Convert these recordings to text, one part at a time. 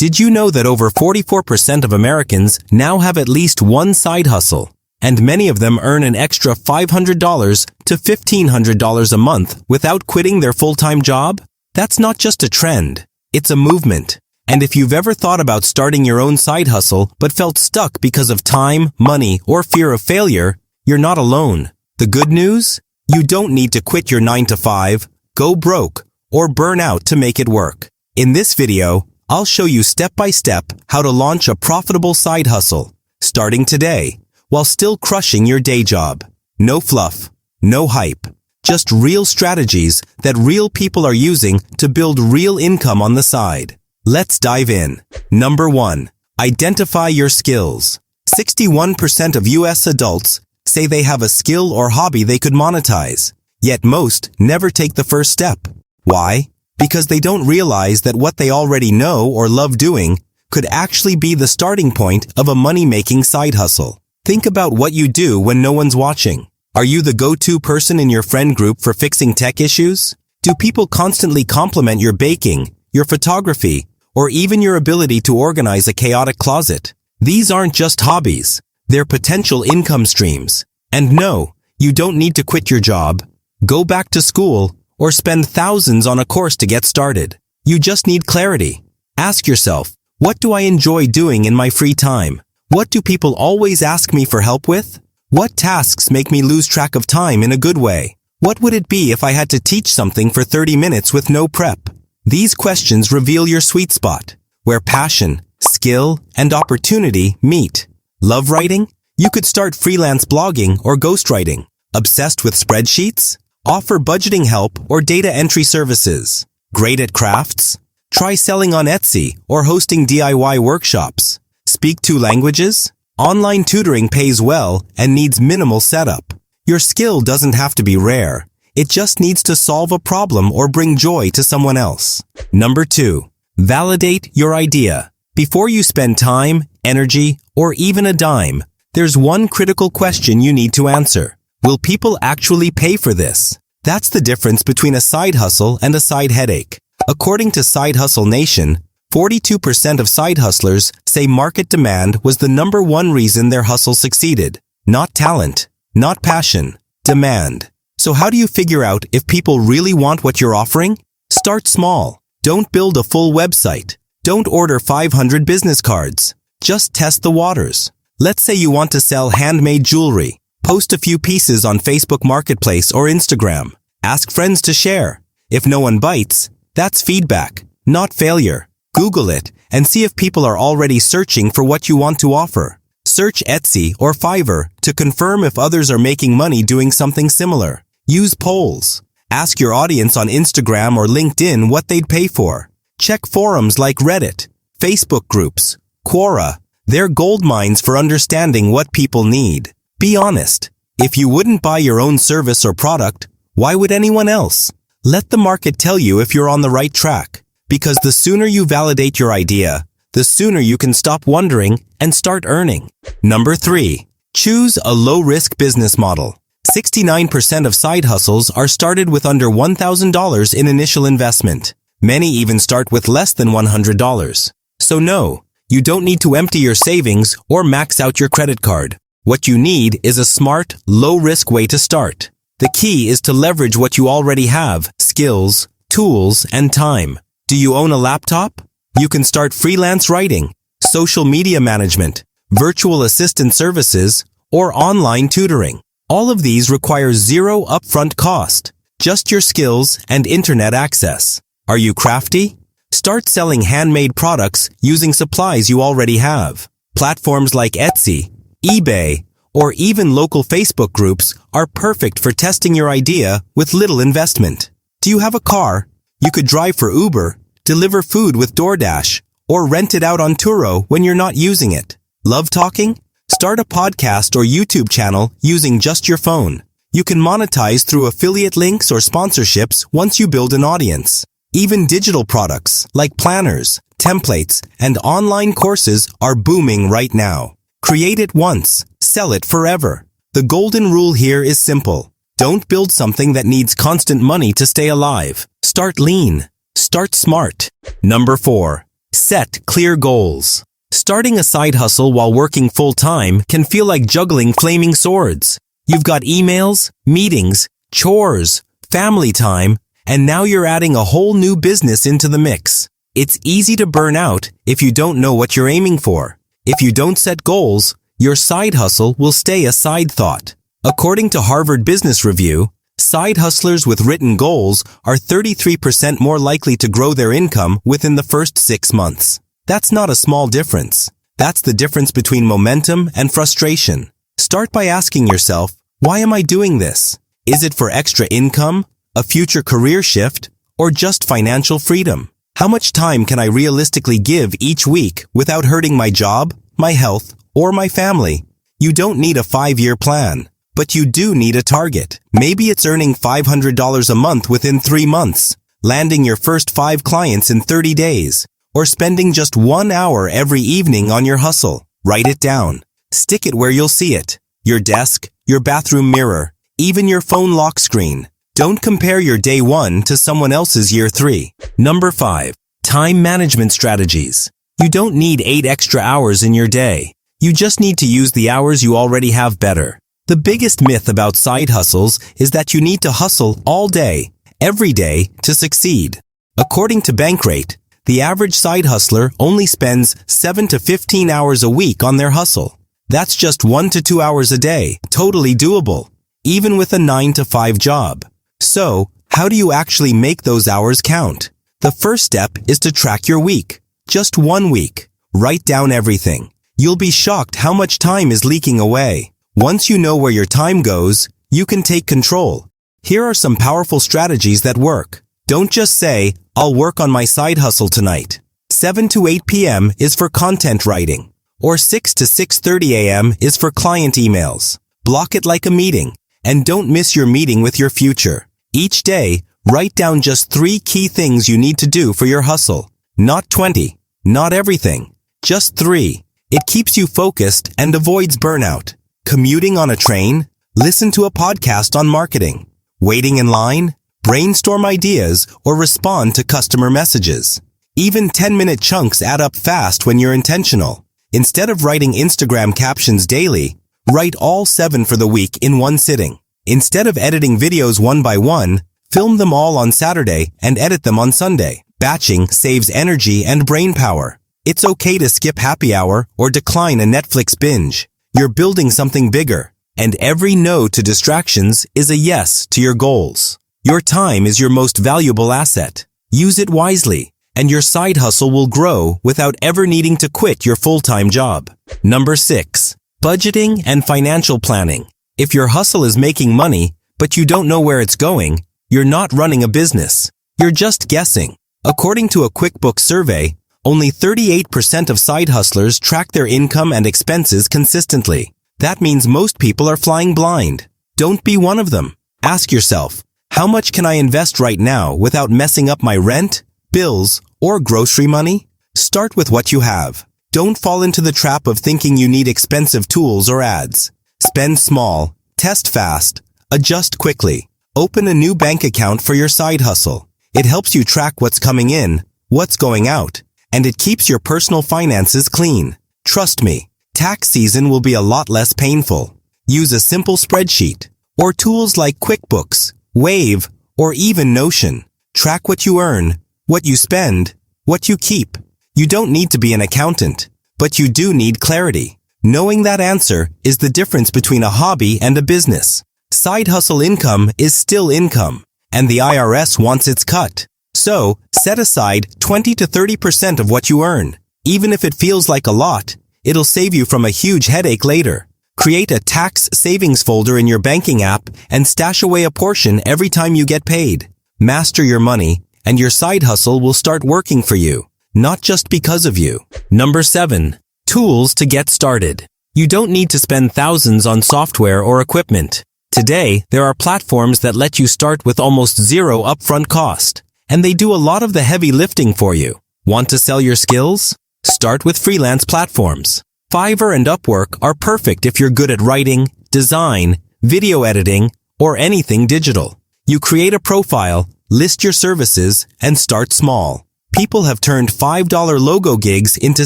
Did you know that over 44% of Americans now have at least one side hustle, and many of them earn an extra $500 to $1,500 a month without quitting their full-time job? That's not just a trend, it's a movement. And if you've ever thought about starting your own side hustle but felt stuck because of time, money, or fear of failure, you're not alone. The good news? You don't need to quit your 9-to-5, go broke, or burn out to make it work. In this video, I'll show you step-by-step how to launch a profitable side hustle, starting today, while still crushing your day job. No fluff, no hype, just real strategies that real people are using to build real income on the side. Let's dive in. Number 1. Identify your skills. 61% of US adults say they have a skill or hobby they could monetize, yet most never take the first step. Why? Because they don't realize that what they already know or love doing could actually be the starting point of a money-making side hustle. Think about what you do when no one's watching. Are you the go-to person in your friend group for fixing tech issues? Do people constantly compliment your baking, your photography, or even your ability to organize a chaotic closet? These aren't just hobbies, they're potential income streams. And no, you don't need to quit your job, go back to school, or spend thousands on a course to get started. You just need clarity. Ask yourself, what do I enjoy doing in my free time? What do people always ask me for help with? What tasks make me lose track of time in a good way? What would it be if I had to teach something for 30 minutes with no prep? These questions reveal your sweet spot, where passion, skill, and opportunity meet. Love writing? You could start freelance blogging or ghostwriting. Obsessed with spreadsheets? Offer budgeting help or data entry services. Great at crafts? Try selling on Etsy or hosting DIY workshops. Speak 2 languages? Online tutoring pays well and needs minimal setup. Your skill doesn't have to be rare. It just needs to solve a problem or bring joy to someone else. Number 2. Validate your idea. Before you spend time, energy, or even a dime, there's one critical question you need to answer. Will people actually pay for this? That's the difference between a side hustle and a side headache. According to Side Hustle Nation, 42% of side hustlers say market demand was the number 1 reason their hustle succeeded. Not talent, not passion, demand. So how do you figure out if people really want what you're offering? Start small. Don't build a full website. Don't order 500 business cards. Just test the waters. Let's say you want to sell handmade jewelry. Post a few pieces on Facebook Marketplace or Instagram. Ask friends to share. If no one bites, that's feedback, not failure. Google it and see if people are already searching for what you want to offer. Search Etsy or Fiverr to confirm if others are making money doing something similar. Use polls. Ask your audience on Instagram or LinkedIn what they'd pay for. Check forums like Reddit, Facebook groups, Quora. They're gold mines for understanding what people need. Be honest. If you wouldn't buy your own service or product, why would anyone else? Let the market tell you if you're on the right track. Because the sooner you validate your idea, the sooner you can stop wondering and start earning. Number 3. Choose a low-risk business model. 69% of side hustles are started with under $1,000 in initial investment. Many even start with less than $100. So no, you don't need to empty your savings or max out your credit card. What you need is a smart, low-risk way to start. The key is to leverage what you already have: skills, tools, and time. Do you own a laptop? You can start freelance writing, social media management, virtual assistant services, or online tutoring. All of these require zero upfront cost, just your skills and internet access. Are you crafty? Start selling handmade products using supplies you already have. Platforms like Etsy, eBay, or even local Facebook groups are perfect for testing your idea with little investment. Do you have a car? You could drive for Uber, deliver food with DoorDash, or rent it out on Turo when you're not using it. Love talking? Start a podcast or YouTube channel using just your phone. You can monetize through affiliate links or sponsorships once you build an audience. Even digital products like planners, templates, and online courses are booming right now. Create it once, sell it forever. The golden rule here is simple. Don't build something that needs constant money to stay alive. Start lean. Start smart. Number 4. Set clear goals. Starting a side hustle while working full-time can feel like juggling flaming swords. You've got emails, meetings, chores, family time, and now you're adding a whole new business into the mix. It's easy to burn out if you don't know what you're aiming for. If you don't set goals, your side hustle will stay a side thought. According to Harvard Business Review, side hustlers with written goals are 33% more likely to grow their income within the first 6 months. That's not a small difference. That's the difference between momentum and frustration. Start by asking yourself, why am I doing this? Is it for extra income, a future career shift, or just financial freedom? How much time can I realistically give each week without hurting my job, my health, or my family? You don't need a 5-year plan, but you do need a target. Maybe it's earning $500 a month within 3 months, landing your first 5 clients in 30 days, or spending just 1 hour every evening on your hustle. Write it down. Stick it where you'll see it. Your desk, your bathroom mirror, even your phone lock screen. Don't compare your day 1 to someone else's year 3. Number 5. Time management strategies. You don't need 8 extra hours in your day. You just need to use the hours you already have better. The biggest myth about side hustles is that you need to hustle all day, every day, to succeed. According to Bankrate, the average side hustler only spends 7 to 15 hours a week on their hustle. That's just 1 to 2 hours a day, totally doable, even with a 9 to 5 job. So, how do you actually make those hours count? The first step is to track your week. Just 1 week. Write down everything. You'll be shocked how much time is leaking away. Once you know where your time goes, you can take control. Here are some powerful strategies that work. Don't just say, I'll work on my side hustle tonight. 7 to 8 p.m. is for content writing, or 6 to 6:30 a.m. is for client emails. Block it like a meeting, and don't miss your meeting with your future. Each day, write down just 3 key things you need to do for your hustle. Not 20, not everything, just 3. It keeps you focused and avoids burnout. Commuting on a train? Listen to a podcast on marketing. Waiting in line? Brainstorm ideas or respond to customer messages. Even 10-minute chunks add up fast when you're intentional. Instead of writing Instagram captions daily, write all 7 for the week in one sitting. Instead of editing videos one by one, film them all on Saturday and edit them on Sunday. Batching saves energy and brain power. It's okay to skip happy hour or decline a Netflix binge. You're building something bigger, and every no to distractions is a yes to your goals. Your time is your most valuable asset. Use it wisely, and your side hustle will grow without ever needing to quit your full-time job. Number 6. Budgeting and financial planning. If your hustle is making money, but you don't know where it's going, you're not running a business. You're just guessing. According to a QuickBooks survey, only 38% of side hustlers track their income and expenses consistently. That means most people are flying blind. Don't be one of them. Ask yourself, how much can I invest right now without messing up my rent, bills, or grocery money? Start with what you have. Don't fall into the trap of thinking you need expensive tools or ads. Spend small, test fast, adjust quickly. Open a new bank account for your side hustle. It helps you track what's coming in, what's going out, and it keeps your personal finances clean. Trust me, tax season will be a lot less painful. Use a simple spreadsheet, or tools like QuickBooks, Wave, or even Notion. Track what you earn, what you spend, what you keep. You don't need to be an accountant, but you do need clarity. Knowing that answer is the difference between a hobby and a business. Side hustle income is still income, and the IRS wants its cut. So, set aside 20 to 30% of what you earn. Even if it feels like a lot, it'll save you from a huge headache later. Create a tax savings folder in your banking app and stash away a portion every time you get paid. Master your money, and your side hustle will start working for you, not just because of you. Number 7. Tools to get started. You don't need to spend thousands on software or equipment. Today, there are platforms that let you start with almost zero upfront cost, and they do a lot of the heavy lifting for you. Want to sell your skills? Start with freelance platforms. Fiverr and Upwork are perfect if you're good at writing, design, video editing, or anything digital. You create a profile, list your services, and start small. People have turned $5 logo gigs into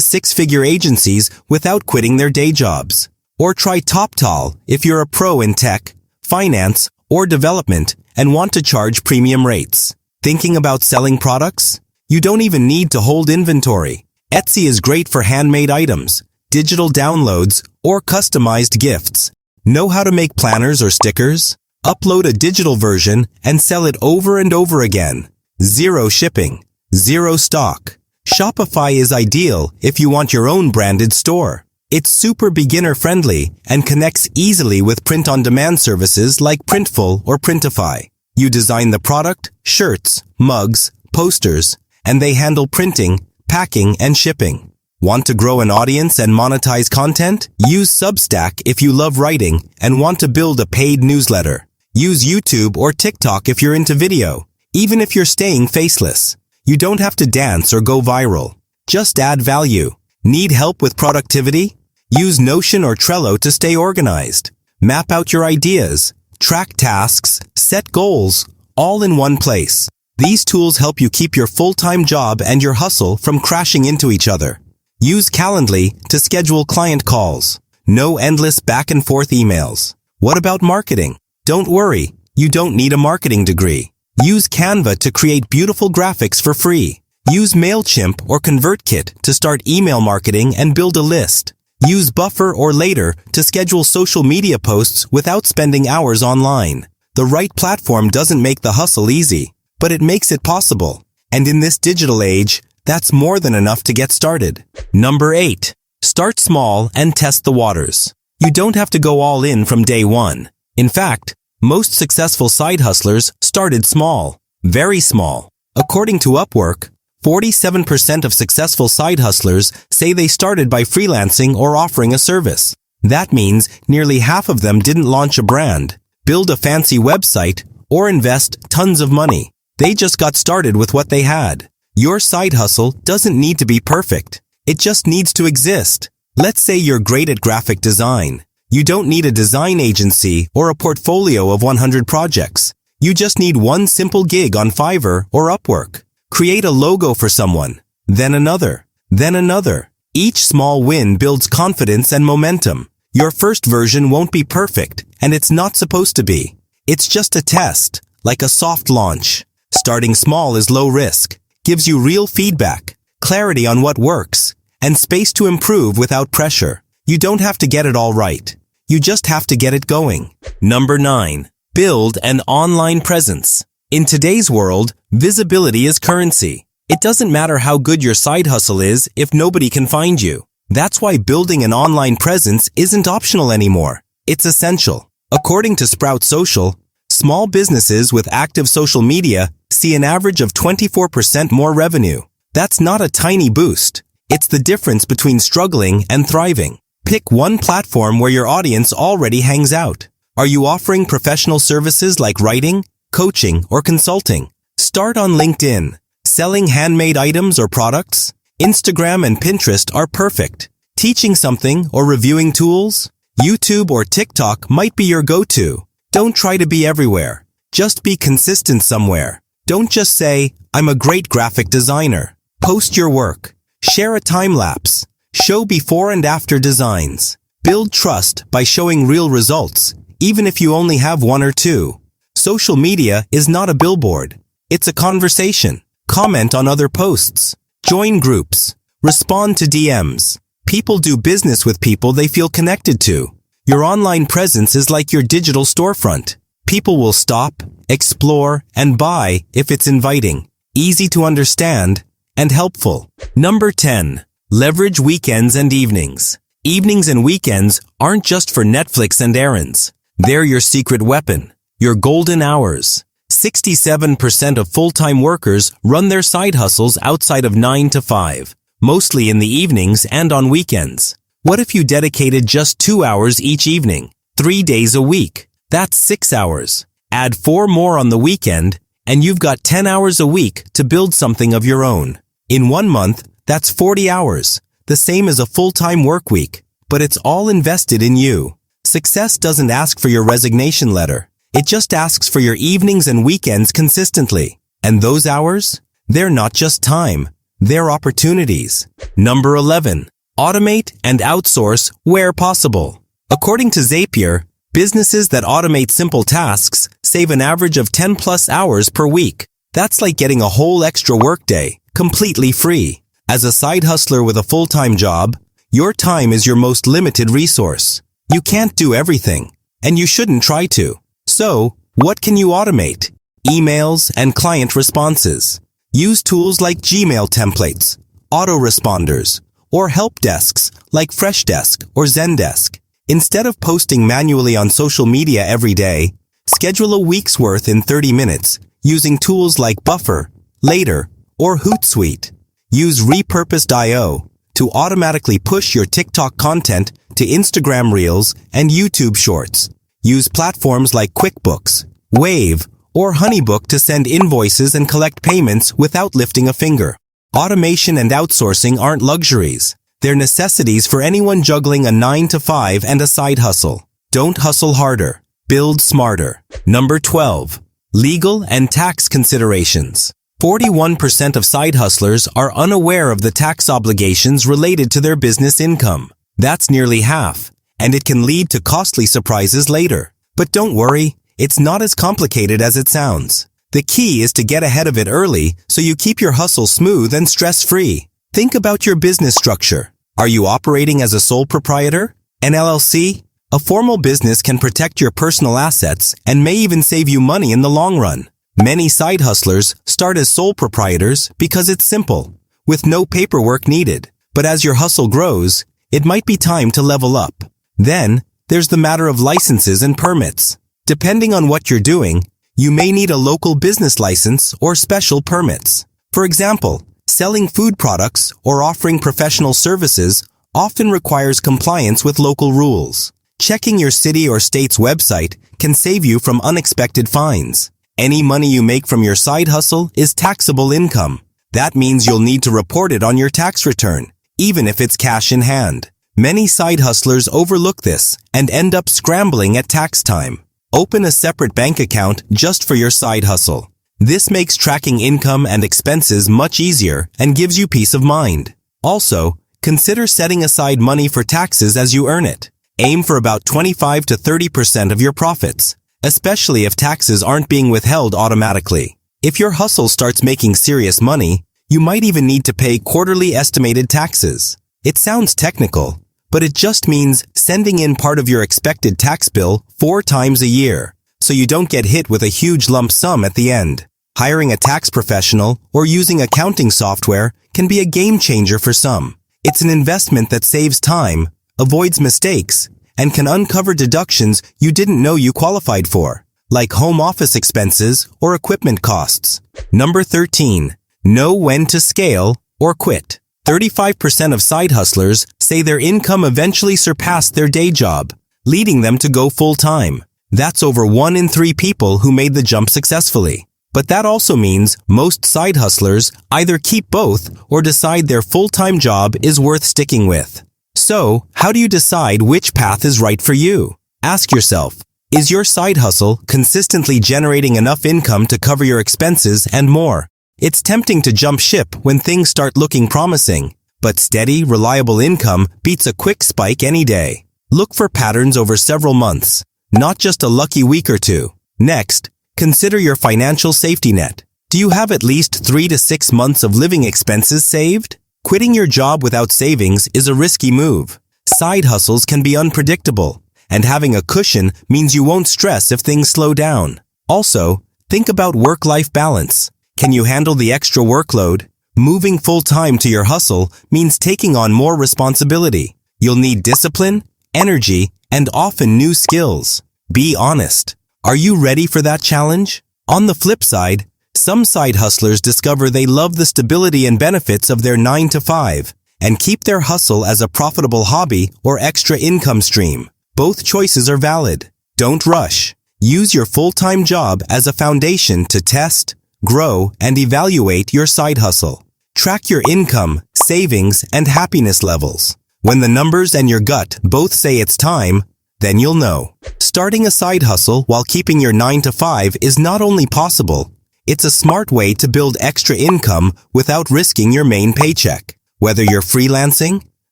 six-figure agencies without quitting their day jobs. Or try TopTal if you're a pro in tech, finance, or development and want to charge premium rates. Thinking about selling products? You don't even need to hold inventory. Etsy is great for handmade items, digital downloads, or customized gifts. Know how to make planners or stickers? Upload a digital version and sell it over and over again. Zero shipping. Zero stock. Shopify is ideal if you want your own branded store. It's super beginner-friendly and connects easily with print-on-demand services like Printful or Printify. You design the product, shirts, mugs, posters, and they handle printing, packing, and shipping. Want to grow an audience and monetize content? Use Substack if you love writing and want to build a paid newsletter. Use YouTube or TikTok if you're into video, even if you're staying faceless. You don't have to dance or go viral. Just add value. Need help with productivity? Use Notion or Trello to stay organized. Map out your ideas, track tasks, set goals, all in one place. These tools help you keep your full-time job and your hustle from crashing into each other. Use Calendly to schedule client calls. No endless back-and-forth emails. What about marketing? Don't worry, you don't need a marketing degree. Use Canva to create beautiful graphics for free. Use MailChimp or ConvertKit to start email marketing and build a list. Use Buffer or Later to schedule social media posts without spending hours online. The right platform doesn't make the hustle easy, but it makes it possible. And in this digital age, that's more than enough to get started. Number 8. Start small and test the waters. You don't have to go all in from day one. In fact, most successful side hustlers started small, very small. According to Upwork, 47% of successful side hustlers say they started by freelancing or offering a service. That means nearly half of them didn't launch a brand, build a fancy website, or invest tons of money. They just got started with what they had. Your side hustle doesn't need to be perfect. It just needs to exist. Let's say you're great at graphic design. You don't need a design agency or a portfolio of 100 projects. You just need one simple gig on Fiverr or Upwork. Create a logo for someone, then another, then another. Each small win builds confidence and momentum. Your first version won't be perfect, and it's not supposed to be. It's just a test, like a soft launch. Starting small is low risk, gives you real feedback, clarity on what works, and space to improve without pressure. You don't have to get it all right. You just have to get it going. Number 9. Build an online presence. In today's world, visibility is currency. It doesn't matter how good your side hustle is if nobody can find you. That's why building an online presence isn't optional anymore. It's essential. According to Sprout Social, small businesses with active social media see an average of 24% more revenue. That's not a tiny boost. It's the difference between struggling and thriving. Pick one platform where your audience already hangs out. Are you offering professional services like writing, coaching, or consulting? Start on LinkedIn. Selling handmade items or products? Instagram and Pinterest are perfect. Teaching something or reviewing tools? YouTube or TikTok might be your go-to. Don't try to be everywhere. Just be consistent somewhere. Don't just say, I'm a great graphic designer. Post your work. Share a time-lapse. Show before and after designs. Build trust by showing real results, even if you only have one or two. Social media is not a billboard. It's a conversation. Comment on other posts. Join groups. Respond to DMs. People do business with people they feel connected to. Your online presence is like your digital storefront. People will stop, explore, and buy if it's inviting, easy to understand, and helpful. Number 10. Leverage weekends and evenings. Evenings and weekends aren't just for Netflix and errands. They're your secret weapon, your golden hours. 67% of full-time workers run their side hustles outside of 9 to 5, mostly in the evenings and on weekends. What if you dedicated just 2 hours each evening, 3 days a week? That's 6 hours. Add 4 more on the weekend, and you've got 10 hours a week to build something of your own. In 1 month, that's 40 hours, the same as a full-time work week, but it's all invested in you. Success doesn't ask for your resignation letter. It just asks for your evenings and weekends consistently. And those hours? They're not just time. their opportunities. Number 11. Automate and outsource where possible. According to Zapier, businesses that automate simple tasks save an average of 10 plus hours per week. That's like getting a whole extra workday, completely free. As a side hustler with a full-time job, your time is your most limited resource. You can't do everything, and you shouldn't try to. So, what can you automate? Emails and client responses. Use tools like Gmail templates, autoresponders, or help desks like Freshdesk or Zendesk. Instead of posting manually on social media every day, schedule a week's worth in 30 minutes using tools like Buffer, Later, or Hootsuite. Use repurposed.io to automatically push your TikTok content to Instagram Reels and YouTube Shorts. Use platforms like QuickBooks, Wave, or Honeybook to send invoices and collect payments without lifting a finger. Automation and outsourcing aren't luxuries. They're necessities for anyone juggling a 9-to-5 and a side hustle. Don't hustle harder. Build smarter. Number 12. Legal and tax considerations. 41% of side hustlers are unaware of the tax obligations related to their business income. That's nearly half, and it can lead to costly surprises later. But don't worry, it's not as complicated as it sounds. The key is to get ahead of it early so you keep your hustle smooth and stress-free. Think about your business structure. Are you operating as a sole proprietor? An LLC? A formal business can protect your personal assets and may even save you money in the long run. Many side hustlers start as sole proprietors because it's simple, with no paperwork needed. But as your hustle grows, it might be time to level up. Then, there's the matter of licenses and permits. Depending on what you're doing, you may need a local business license or special permits. For example, selling food products or offering professional services often requires compliance with local rules. Checking your city or state's website can save you from unexpected fines. Any money you make from your side hustle is taxable income. That means you'll need to report it on your tax return, even if it's cash in hand. Many side hustlers overlook this and end up scrambling at tax time. Open a separate bank account just for your side hustle. This makes tracking income and expenses much easier and gives you peace of mind. Also, consider setting aside money for taxes as you earn it. Aim for about 25 to 30% of your profits, especially if taxes aren't being withheld automatically. If your hustle starts making serious money, you might even need to pay quarterly estimated taxes. It sounds technical, but it just means sending in part of your expected tax bill 4 times a year, so you don't get hit with a huge lump sum at the end. Hiring a tax professional or using accounting software can be a game changer for some. It's an investment that saves time, avoids mistakes, and can uncover deductions you didn't know you qualified for, like home office expenses or equipment costs. Number 13. Know when to scale or quit. 35% of side hustlers say their income eventually surpassed their day job, leading them to go full-time. That's over 1 in 3 people who made the jump successfully. But that also means most side hustlers either keep both or decide their full-time job is worth sticking with. So, how do you decide which path is right for you? Ask yourself, is your side hustle consistently generating enough income to cover your expenses and more? It's tempting to jump ship when things start looking promising, but steady, reliable income beats a quick spike any day. Look for patterns over several months, not just a lucky week or two. Next, consider your financial safety net. Do you have at least 3 to 6 months of living expenses saved? Quitting your job without savings is a risky move. Side hustles can be unpredictable, and having a cushion means you won't stress if things slow down. Also, think about work-life balance. Can you handle the extra workload? Moving full-time to your hustle means taking on more responsibility. You'll need discipline, energy, and often new skills. Be honest. Are you ready for that challenge? On the flip side, some side hustlers discover they love the stability and benefits of their 9-to-5 and keep their hustle as a profitable hobby or extra income stream. Both choices are valid. Don't rush. Use your full-time job as a foundation to test, grow, and evaluate your side hustle. Track your income, savings, and happiness levels. When the numbers and your gut both say it's time, then you'll know. Starting a side hustle while keeping your 9-to-5 is not only possible, It's a smart way to build extra income without risking your main paycheck. Whether you're freelancing,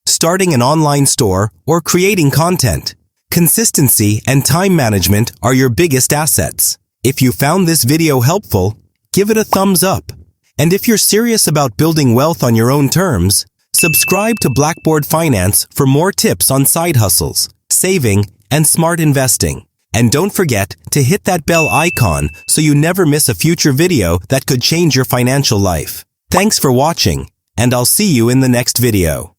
starting an online store, or creating content, consistency and time management are your biggest assets. If you found this video helpful, give it a thumbs up. And if you're serious about building wealth on your own terms, subscribe to Blackboard Finance for more tips on side hustles, saving, and smart investing. And don't forget to hit that bell icon so you never miss a future video that could change your financial life. Thanks for watching, and I'll see you in the next video.